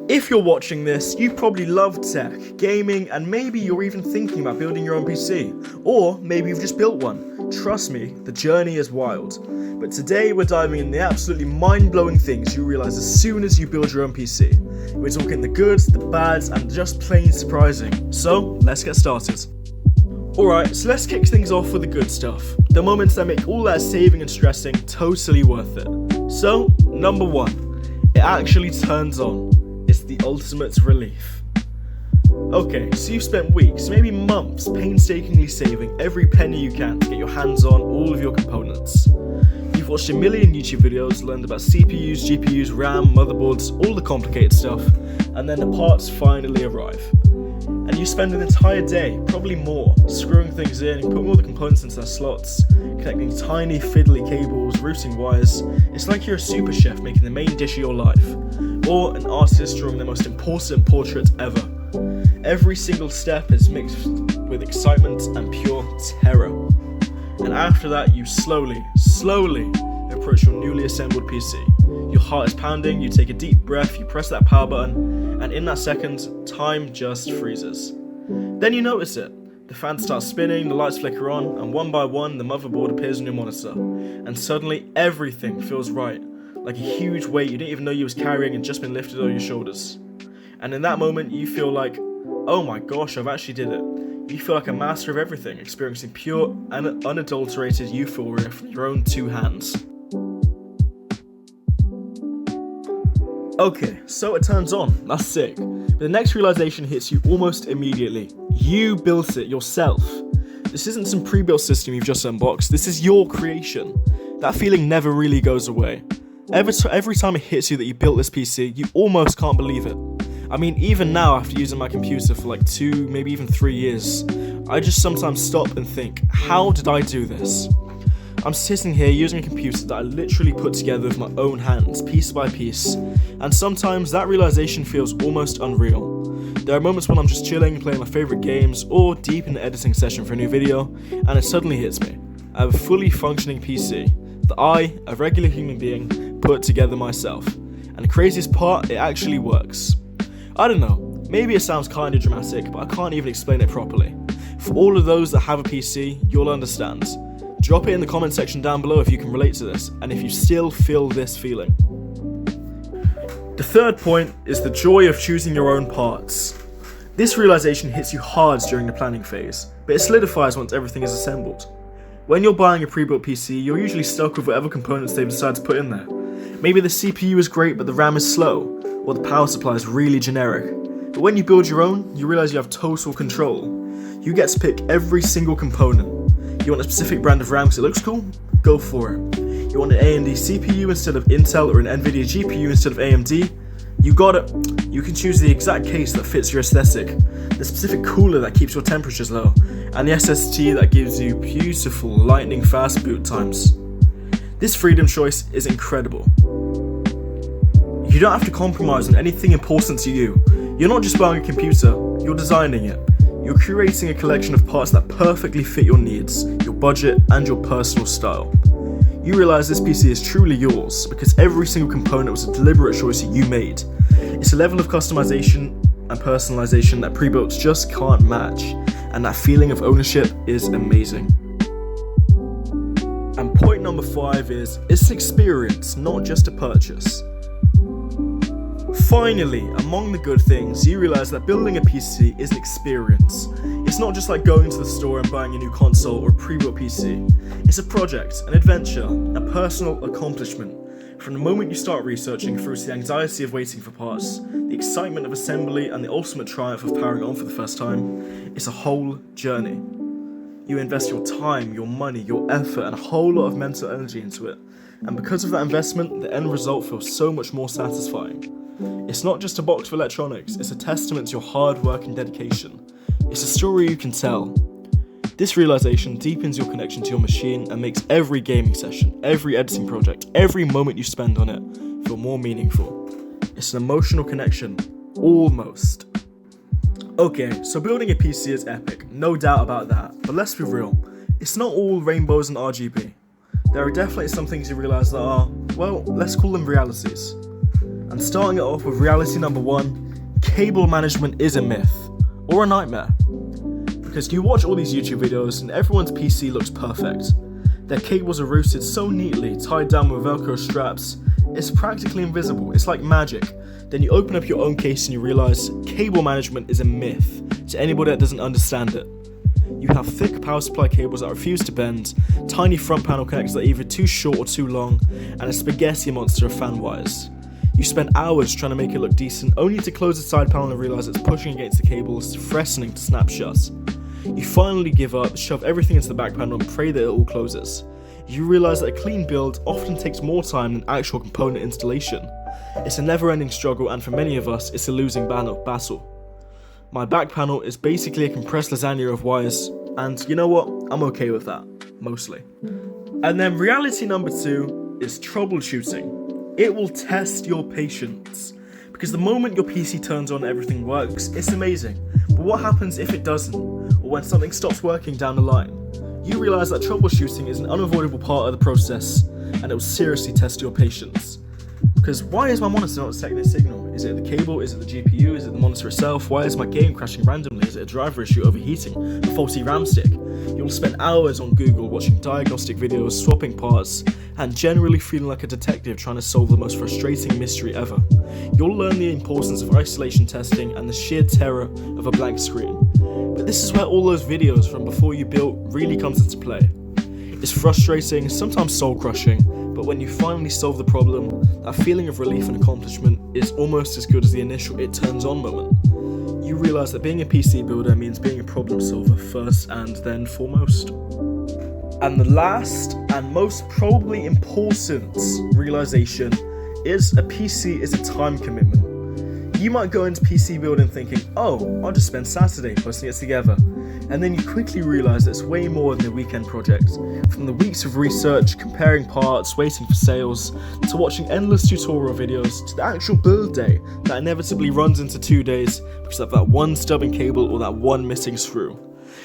If you're watching this, you probably love tech, gaming, and maybe you're even thinking about building your own PC. Or maybe you've just built one. Trust me, the journey is wild. But today we're diving in the absolutely mind-blowing things you realize as soon as you build your own PC. We're talking the goods, the bads, and just plain surprising. So, let's get started. Alright, so let's kick things off with the good stuff. The moments that make all that saving and stressing totally worth it. So, number 1. It actually turns on. It's the ultimate relief. Okay, so you've spent weeks, maybe months, painstakingly saving every penny you can to get your hands on all of your components. You've watched a million YouTube videos, learned about CPUs, GPUs, RAM, motherboards, all the complicated stuff, and then the parts finally arrive. And you spend an entire day, probably more, screwing things in, putting all the components into their slots, connecting tiny fiddly cables, routing wires. It's like you're a super chef making the main dish of your life, or an artist drawing the most important portrait ever. Every single step is mixed with excitement and pure terror. And after that, you slowly approach your newly assembled PC. Your heart is pounding, you take a deep breath, you press that power button, and in that second, time just freezes. Then you notice it. The fan starts spinning, the lights flicker on, and one by one, the motherboard appears on your monitor. And suddenly, everything feels right, like a huge weight you didn't even know you was carrying had just been lifted on your shoulders. And in that moment, you feel like, oh my gosh, I've actually did it. You feel like a master of everything, experiencing pure and unadulterated euphoria from your own two hands. Okay, so it turns on, that's sick. But the next realization hits you almost immediately. You built it yourself. This isn't some pre-built system you've just unboxed, this is your creation. That feeling never really goes away. Every time it hits you that you built this PC, you almost can't believe it. I mean, even now after using my computer for like 2, maybe even 3 years, I just sometimes stop and think, how did I do this? I'm sitting here using a computer that I literally put together with my own hands, piece by piece, and sometimes that realization feels almost unreal. There are moments when I'm just chilling, playing my favorite games, or deep in the editing session for a new video, and it suddenly hits me. I have a fully functioning PC that I, a regular human being, put together myself. And the craziest part, it actually works. I don't know, maybe it sounds kinda dramatic, but I can't even explain it properly. For all of those that have a PC, you'll understand. Drop it in the comment section down below if you can relate to this, and if you still feel this feeling. The third point is the joy of choosing your own parts. This realization hits you hard during the planning phase, but it solidifies once everything is assembled. When you're buying a pre-built PC, you're usually stuck with whatever components they've decided to put in there. Maybe the CPU is great, but the RAM is slow, or the power supply is really generic. But when you build your own, you realize you have total control. You get to pick every single component. You want a specific brand of RAM because it looks cool? Go for it. You want an AMD CPU instead of Intel or an Nvidia GPU instead of AMD? You got it. You can choose the exact case that fits your aesthetic, the specific cooler that keeps your temperatures low, and the SSD that gives you beautiful lightning fast boot times. This freedom choice is incredible. You don't have to compromise on anything important to you. You're not just buying a computer, you're designing it. You're curating a collection of parts that perfectly fit your needs, your budget, and your personal style. You realize this PC is truly yours because every single component was a deliberate choice that you made. It's a level of customization and personalization that pre-builts just can't match, and that feeling of ownership is amazing. And point number 5 is, it's an experience, not just a purchase. Finally, among the good things, you realize that building a PC is an experience. It's not just like going to the store and buying a new console or a pre-built PC. It's a project, an adventure, a personal accomplishment. From the moment you start researching through to the anxiety of waiting for parts, the excitement of assembly, and the ultimate triumph of powering on for the first time, it's a whole journey. You invest your time, your money, your effort, and a whole lot of mental energy into it. And because of that investment, the end result feels so much more satisfying. It's not just a box of electronics, it's a testament to your hard work and dedication. It's a story you can tell. This realization deepens your connection to your machine and makes every gaming session, every editing project, every moment you spend on it feel more meaningful. It's an emotional connection, almost. Okay, so building a PC is epic, no doubt about that, but let's be real, it's not all rainbows and RGB. There are definitely some things you realize that are, well, let's call them realities. And And starting it off with reality number 1, cable management is a myth, or a nightmare. Because you watch all these YouTube videos and everyone's PC looks perfect. Their cables are routed so neatly, tied down with Velcro straps, it's practically invisible, it's like magic. Then you open up your own case and you realise cable management is a myth to anybody that doesn't understand it. You have thick power supply cables that refuse to bend, tiny front panel connectors that are either too short or too long, and a spaghetti monster of fan wires. You spend hours trying to make it look decent, only to close the side panel and realise it's pushing against the cables, threatening to snap shut. You finally give up, shove everything into the back panel and pray that it all closes. You realise that a clean build often takes more time than actual component installation. It's a never-ending struggle, and for many of us, it's a losing battle. My back panel is basically a compressed lasagna of wires, and you know what? I'm okay with that, mostly. And then reality number 2 is troubleshooting. It will test your patience. Because the moment your PC turns on and everything works, it's amazing. But what happens if it doesn't? Or when something stops working down the line? You realise that troubleshooting is an unavoidable part of the process, and it will seriously test your patience. Because why is my monitor not detecting a signal? Is it the cable? Is it the GPU? Is it the monitor itself? Why is my game crashing randomly? Is it a driver issue, overheating, a faulty RAM stick? You'll spend hours on Google watching diagnostic videos, swapping parts, and generally feeling like a detective trying to solve the most frustrating mystery ever. You'll learn the importance of isolation testing and the sheer terror of a blank screen. But this is where all those videos from before you built really comes into play. It's frustrating, sometimes soul-crushing, but when you finally solve the problem, that feeling of relief and accomplishment is almost as good as the initial it turns on moment. You realise that being a PC builder means being a problem solver first and then foremost. And the last and most probably important realisation is a PC is a time commitment. You might go into PC building thinking, oh, I'll just spend Saturday putting it together. And then you quickly realise it's way more than a weekend project. From the weeks of research, comparing parts, waiting for sales, to watching endless tutorial videos, to the actual build day that inevitably runs into 2 days because of that one stubborn cable or that one missing screw.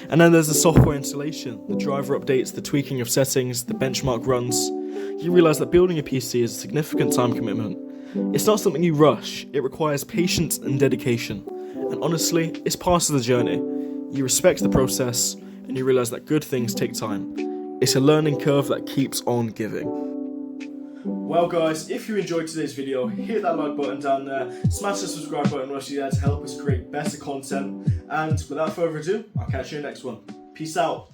And then there's the software installation, the driver updates, the tweaking of settings, the benchmark runs. You realise that building a PC is a significant time commitment. It's not something you rush, it requires patience and dedication. And honestly, it's part of the journey. You respect the process, and you realise that good things take time. It's a learning curve that keeps on giving. Well guys, if you enjoyed today's video, hit that like button down there, smash the subscribe button once you're there to help us create better content, and without further ado, I'll catch you in the next one. Peace out.